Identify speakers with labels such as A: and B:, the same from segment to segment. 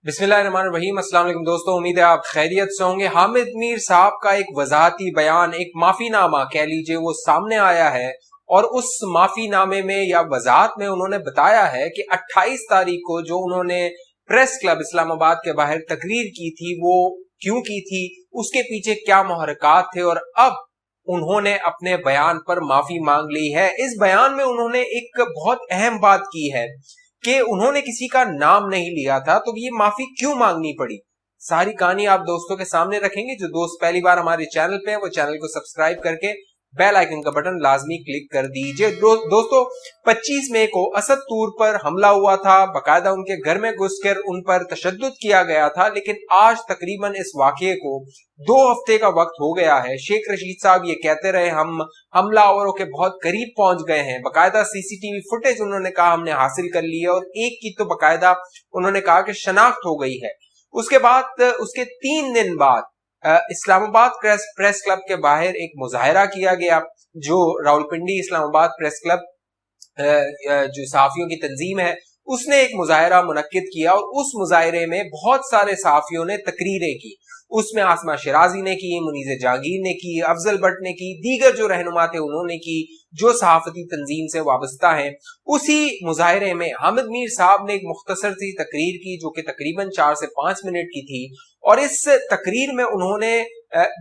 A: बिस्मिल्लाहिर्रहमानिर्रहीम। अस्सलाम वालेकुम दोस्तों, उम्मीद है आप खैरियत से होंगे। हामिद मीर साहब का एक वजाहती बयान, एक माफीनामा कह लीजिए, वो सामने आया है और उस माफीनामे में या वजाहत में उन्होंने बताया है कि 28 तारीख को जो उन्होंने प्रेस क्लब इस्लामाबाद के बाहर तकरीर की थी वो क्यों की थी, उसके पीछे क्या मुहर्रिकात थे और अब उन्होंने अपने बयान पर माफी मांग ली है। इस बयान में उन्होंने एक बहुत अहम बात की है कि उन्होंने किसी का नाम नहीं लिया था, तो ये माफी क्यों मांगनी पड़ी। सारी कहानी आप दोस्तों के सामने रखेंगे। जो दोस्त पहली बार हमारे चैनल पे हैं वो चैनल को सब्सक्राइब करके बेल आइकन का बटन लाजमी क्लिक कर दीजिए। दोस्तों 25 मई को असद तूर पर हमला हुआ था, बाकायदा उनके घर में घुसकर उन पर तशद्दुद किया गया था, लेकिन आज तकरीबन इस वाकये को 2 हफ्ते का वक्त हो गया है। शेख रशीद साहब ये कहते रहे हम हमलावरों के बहुत करीब पहुंच गए हैं। बाकायदा सीसीटीवी फुटेज उन्होंने कहा हमने हासिल कर ली है और एक की तो बाकायदा उन्होंने कहा कि शनाख्त हो गई है। उसके बाद उसके 3 दिन बाद इस्लामाबाद प्रेस क्लब के बाहर एक मुजाहरा किया गया, जो रावलपिंडी इस्लामाबाद प्रेस क्लब जो सहाफियों की तंजीम है उसने एक मुजाहरा मुनक्किद किया और उस मुजाहरे में बहुत सारे सहाफियों ने तकरीरें की। उसमें आसमा शिराजी ने की, मुनीज़ जहांगीर ने की, अफजल भट्ट ने की, दीगर जो रहनुमा थे उन्होंने की, जो सहाफती तंजीम से वाबस्ता हैं। उसी मुजाहरे में हामिद मीर साहब ने एक मुख्तसर सी तकरीर की जो कि तकरीबन 4 से 5 मिनट की थी और इस तकरीर में उन्होंने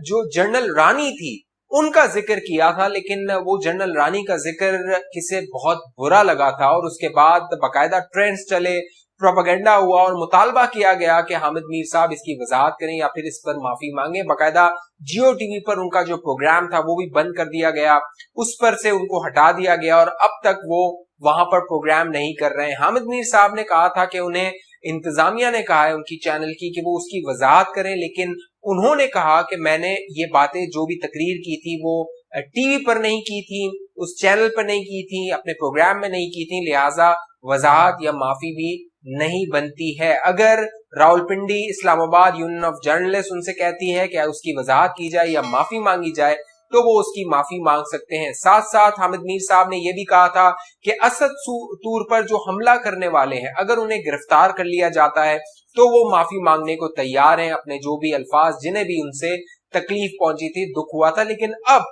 A: जो जनरल रानी थी उनका जिक्र किया था, लेकिन वो जनरल रानी का जिक्र किसे बहुत बुरा लगा था और उसके बाद बाकायदा ट्रेंड्स चले, प्रोपेगेंडा हुआ और मुतालबा किया गया कि हामिद मीर साहब इसकी वजाहत करें या फिर इस पर माफी मांगे। बाकायदा जियो टीवी पर उनका जो प्रोग्राम था वो भी बंद कर दिया गया, उस पर से उनको हटा दिया गया और अब तक वो वहां पर प्रोग्राम नहीं कर रहे हैं। हामिद मीर साहब ने कहा था कि उन्हें इंतजामिया ने कहा है उनकी चैनल की कि वो उसकी वजाहत करें, लेकिन उन्होंने कहा कि मैंने ये बातें जो भी तकरीर की थी वो टीवी पर नहीं की थी, उस चैनल पर नहीं की थी, अपने प्रोग्राम में नहीं की थी, लिहाजा वजाहत या माफी भी नहीं बनती है। अगर Rawalpindi Islamabad union of journalist उनसे कहती है कि उसकी वजाहत की जाए या माफी मांगी जाए तो वो उसकी माफी मांग सकते हैं। साथ साथ हामिद मीर साहब ने यह भी कहा था कि असद तूर पर जो हमला करने वाले हैं अगर उन्हें गिरफ्तार कर लिया जाता है तो वो माफी मांगने को तैयार हैं, अपने जो भी अल्फाज जिन्हें भी उनसे तकलीफ पहुंची थी, दुख हुआ था। लेकिन अब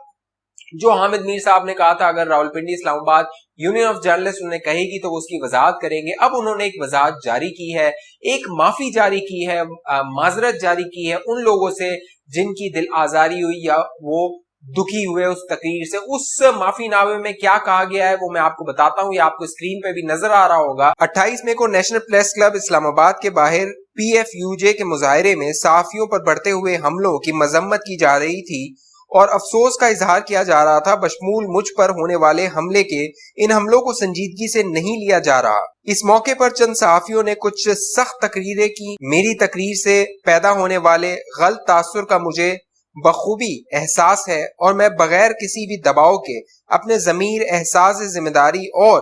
A: जो हामिद मीर साहब ने कहा था अगर Rawalpindi Islamabad union of journalist उन्हें कहेगी तो वो उसकी वजाहत करेंगे, अब उन्होंने एक वजाहत जारी की है, एक माफी जारी की है, माजरत जारी की है उन लोगों से जिनकी दिल आजारी हुई या वो दुखी हुए उस तकरीर से। उस माफीनामे में क्या कहा गया है वो मैं आपको बताता हूं, ये आपको स्क्रीन पे भी नजर आ रहा होगा। 28 मई को नेशनल प्रेस क्लब इस्लामाबाद के बाहर PFUJ के मुजाहरे में सहाफियों पर बढ़ते हुए हमलों की मजम्मत की जा रही थी और अफसोस का इजहार किया जा रहा था बशमूल मुझ पर होने वाले हमले के। इन हमलों को संजीदगी से नहीं लिया जा रहा। इस मौके पर चंद सहाफियों ने कुछ सख्त तकरीरें की। मेरी तकरीर से पैदा होने वाले गलत तासुर का मुझे बखूबी एहसास है और मैं बगैर किसी भी दबाव के अपने ज़मीर, एहसास जिम्मेदारी और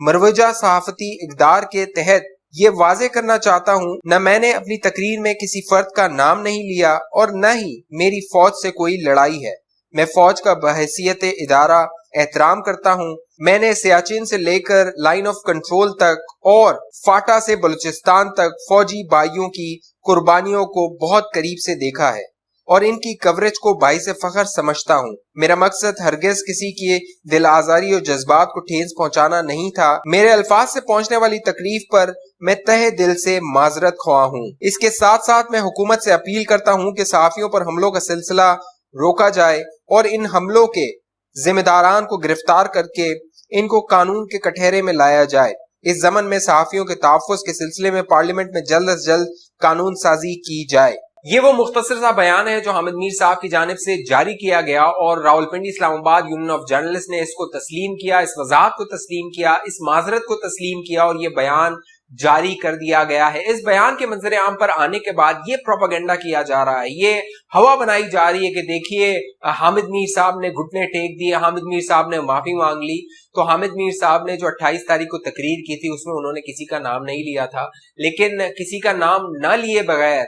A: मरवजा सहाफती इक़दार के तहत ये वाजे करना चाहता हूँ, न मैंने अपनी तकरीर में किसी फर्द का नाम नहीं लिया और न ही मेरी फौज से कोई लड़ाई है। मैं फौज का बहैसियत इदारा एहतराम करता हूँ। मैंने सियाचिन से लेकर लाइन ऑफ कंट्रोल तक और फाटा से बलूचिस्तान तक फौजी भाइयों की कुर्बानियों को बहुत करीब से देखा है और इनकी कवरेज को बाइस फख्र समझता हूँ। मेरा मकसद हरगिज किसी की दिल आजारी और जज्बात को ठेस पहुँचाना नहीं था। मेरे अल्फाज से पहुँचने वाली तकलीफ पर मैं तहे दिल से माजरत ख्वाह हूँ। इसके साथ साथ मैं हुकूमत से अपील करता हूँ कि सहाफियों पर हमलों का सिलसिला रोका जाए और इन हमलों के जिम्मेदारान को गिरफ्तार करके इनको कानून के कटहरे में लाया जाए। इस जमन में सहाफियों के तहफ़्फ़ुज़ के सिलसिले में पार्लियामेंट में जल्द अज जल्द कानून साजी की जाए। ये वो मुख्तसर सा बयान है जो हामिद मीर साहब की जानिब से जारी किया गया और Rawalpindi Islamabad union of journalist ने इसको तस्लीम किया, इस वजाहत को तस्लीम किया, इस माजरत को तस्लीम किया और ये बयान जारी कर दिया गया है। इस बयान के मंजर आम पर आने के बाद ये प्रोपेगेंडा किया जा रहा है, ये हवा बनाई जा रही है कि देखिए हामिद मीर साहब ने घुटने टेक दिए, हामिद मीर साहब ने माफी मांग ली। तो हामिद मीर साहब ने जो 28 तारीख को तकरीर की थी उसमें उन्होंने किसी का नाम नहीं लिया था, लेकिन किसी का नाम न लिए बगैर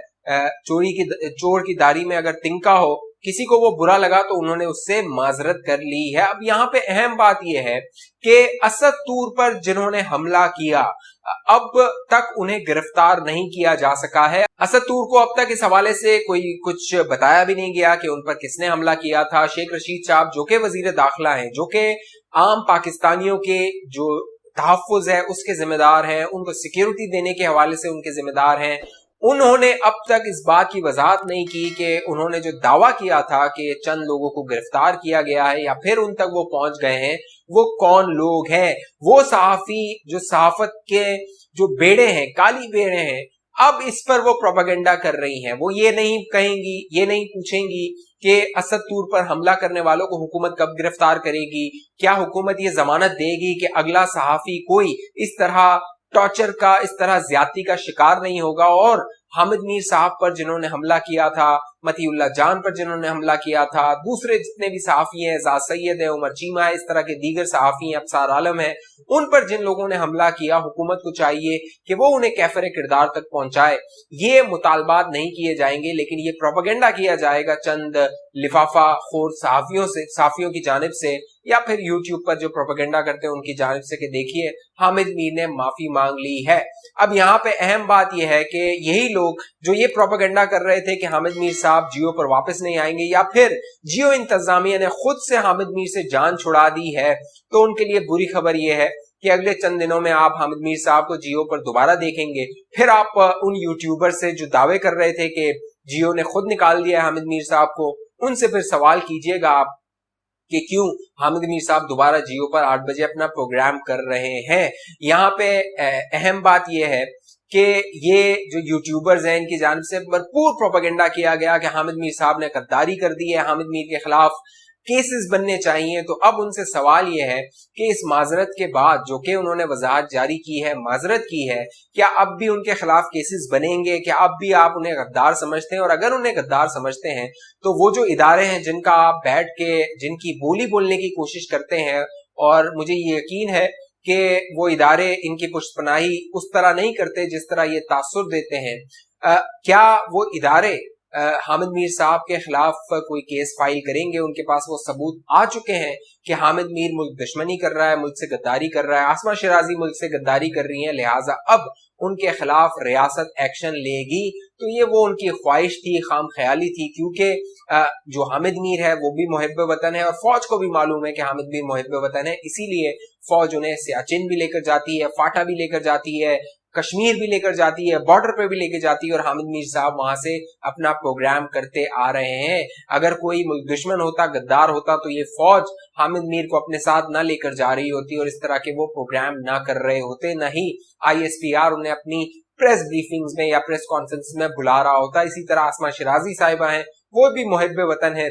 A: चोर की दाढ़ी में अगर तिनका हो किसी को वो बुरा लगा तो उन्होंने उससे माजरत कर ली है। अब यहाँ पे अहम बात यह है कि असद तूर पर जिन्होंने हमला किया अब तक उन्हें गिरफ्तार नहीं किया जा सका है। असद तूर को अब तक इस हवाले से कोई कुछ बताया भी नहीं गया कि उन पर किसने हमला किया था। शेख रशीद साहब जो कि वजीर दाखिला हैं, जो कि आम पाकिस्तानियों के जो तहफ्फुज है उसके जिम्मेदार हैं, उनको सिक्योरिटी देने के हवाले से उनके जिम्मेदार हैं, उन्होंने अब तक इस बात की वजाहत नहीं की कि उन्होंने जो दावा किया था कि चंद लोगों को गिरफ्तार किया गया है या फिर उन तक वो पहुंच गए हैं, वो कौन लोग हैं। वो सहाफी जो सहाफत के जो बेड़े हैं, काली बेड़े हैं, अब इस पर वो प्रोपेगेंडा कर रही हैं। वो ये नहीं कहेंगी, ये नहीं पूछेंगी कि असद तूर पर हमला करने वालों को हुकूमत कब गिरफ्तार करेगी, क्या हुकूमत ये जमानत देगी कि अगला सहाफी कोई इस तरह टॉर्चर का, इस तरह ज्यादती का शिकार नहीं होगा। और हामिद मीर साहब पर जिन्होंने हमला किया था, मतीउल्लाह जान पर जिन्होंने हमला किया था, दूसरे जितने भी सहाफी हैं, जाद सैयद है, उमर चीमा है, इस तरह के दीगर सहाफी हैं, अबसार आलम है, उन पर जिन लोगों ने हमला किया, हुकूमत को चाहिए कि वो उन्हें कैफर किरदार तक पहुंचाए। ये मुतालबात नहीं किए जाएंगे, लेकिन ये प्रोपेगेंडा किया जाएगा चंद लिफाफा खोर सहाफियों की जानिब से, या फिर यूट्यूब पर जो प्रोपेगेंडा करते हैं उनकी जानिब से कि देखिए हामिद मीर ने माफी मांग ली है। अब यहाँ पे अहम बात यह है कि यही लोग जो ये प्रोपेगेंडा कर रहे थे कि हामिद मीर साहब जियो पर वापस नहीं आएंगे, या फिर जियो इंतजामिया ने खुद से हामिद मीर से जान छुड़ा दी है, तो उनके लिए बुरी खबर यह है कि अगले चंद दिनों में आप हामिद मीर साहब को जियो पर दोबारा देखेंगे। फिर आप उन यूट्यूबर से जो दावे कर रहे थे कि जियो ने खुद निकाल दिया है हामिद मीर साहब को, उनसे फिर सवाल कीजिएगा आप कि क्यों हामिद मीर साहब दोबारा जियो पर 8 बजे अपना प्रोग्राम कर रहे हैं। यहाँ पे अहम बात यह है कि ये जो यूट्यूबर्स हैं, इनकी जानिब से भरपूर प्रोपेगेंडा किया गया कि हामिद मीर साहब ने गद्दारी कर दी है, हामिद मीर के खिलाफ केसेस बनने चाहिए। तो अब उनसे सवाल यह है कि इस माजरत के बाद जो कि उन्होंने वजाहत जारी की है, माजरत की है, क्या अब भी उनके खिलाफ केसेस बनेंगे? क्या अब भी आप उन्हें गद्दार समझते हैं? और अगर उन्हें गद्दार समझते हैं तो वो जो इदारे हैं जिनका आप बैठ के जिनकी बोली बोलने की कोशिश करते हैं, और मुझे ये यकीन है कि वो इदारे इनकी पुष्टपनाही उस तरह नहीं करते जिस तरह ये तासुर देते हैं, क्या वो इदारे हामिद मीर साहब के खिलाफ कोई केस फाइल करेंगे? उनके पास वो सबूत आ चुके हैं कि हामिद मीर मुल्क दुश्मनी कर रहा है, मुल्क से गद्दारी कर रहा है, आसमा शिराजी मुल्क से गद्दारी कर रही हैं, लिहाजा अब उनके खिलाफ रियासत एक्शन लेगी। तो ये वो उनकी ख्वाहिश थी, खाम ख्याली थी, क्योंकि जो हामिद मीर है वो भी मुहिब्ब वतन है और फौज को भी मालूम है कि हामिद मीर मुहिब्ब वतन है, इसीलिए फौज उन्हें सियाचिन भी लेकर जाती है, फाटा भी लेकर जाती है, कश्मीर भी लेकर जाती है, बॉर्डर पे भी लेकर जाती है, और हामिद मीर साहब वहां से अपना प्रोग्राम करते आ रहे हैं। अगर कोई मुल्क दुश्मन होता, गद्दार होता, तो ये फौज हामिद मीर को अपने साथ ना लेकर जा रही होती और इस तरह के वो प्रोग्राम ना कर रहे होते, नहीं ISPR उन्हें अपनी प्रेस ब्रीफिंग्स में या प्रेस कॉन्फ्रेंस में बुला रहा होता। इसी तरह आसमा शिराजी साहिबा हैं, वो भी मुहिब्ब वतन है,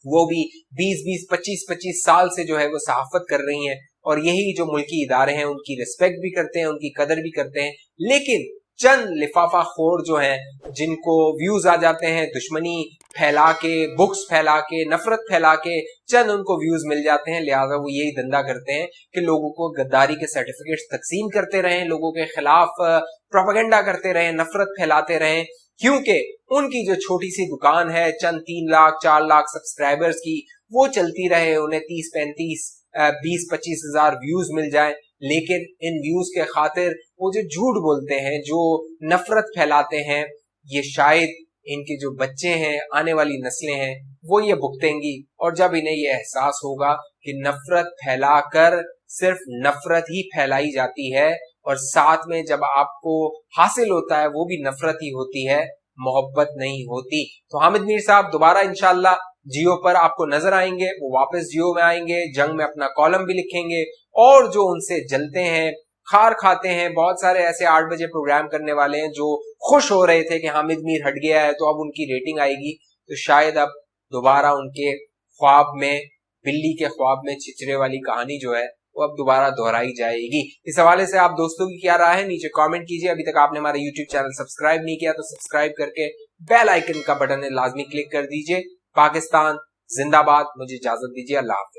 A: वो भी 20-20, 25-25 साल से जो है वो सहाफत कर रही हैं, और यही जो मुल्की इदारे हैं उनकी रिस्पेक्ट भी करते हैं, उनकी कदर भी करते हैं। लेकिन चंद लिफाफा खोर जो हैं, जिनको व्यूज आ जाते हैं, दुश्मनी फैला के, बुक्स फैला के, नफरत फैला के चंद उनको व्यूज मिल जाते हैं, लिहाजा वो यही धंधा करते हैं कि लोगों को गद्दारी के सर्टिफिकेट्स तकसीम करते रहें, लोगों के खिलाफ प्रोपेगेंडा करते रहें, नफरत फैलाते रहें, क्योंकि उनकी जो छोटी सी दुकान है चंद 3 लाख 4 लाख सब्सक्राइबर्स की, वो चलती रहे, उन्हें 30-35 20-25 हजार व्यूज मिल जाए। लेकिन इन व्यूज के खातिर वो जो झूठ बोलते हैं, जो नफरत फैलाते हैं, ये शायद इनके जो बच्चे हैं, आने वाली नस्लें हैं, वो ये भुगतेंगी। और जब इन्हें ये एहसास होगा कि नफरत फैलाकर सिर्फ नफरत ही फैलाई जाती है, और साथ में जब आपको हासिल होता है वो भी नफरत ही होती है, मोहब्बत नहीं होती। तो हामिद मीर साहब दोबारा इंशाल्लाह जियो पर आपको नजर आएंगे, वो वापस जियो में आएंगे, जंग में अपना कॉलम भी लिखेंगे, और जो उनसे जलते हैं, खार खाते हैं, बहुत सारे ऐसे 8 बजे प्रोग्राम करने वाले हैं जो खुश हो रहे थे कि हामिद मीर हट गया है तो अब उनकी रेटिंग आएगी, तो शायद अब दोबारा उनके ख्वाब में, बिल्ली के ख्वाब में चिचरे वाली कहानी जो है वो अब दोबारा दोहराई जाएगी। इस हवाले से आप दोस्तों की क्या राय है, नीचे कमेंट कीजिए। अभी तक आपने हमारा यूट्यूब चैनल सब्सक्राइब नहीं किया तो सब्सक्राइब करके बेल आइकन का बटन है लाजमी क्लिक कर दीजिए। पाकिस्तान जिंदाबाद। मुझे इजाजत दीजिए, अल्लाह हाफिज।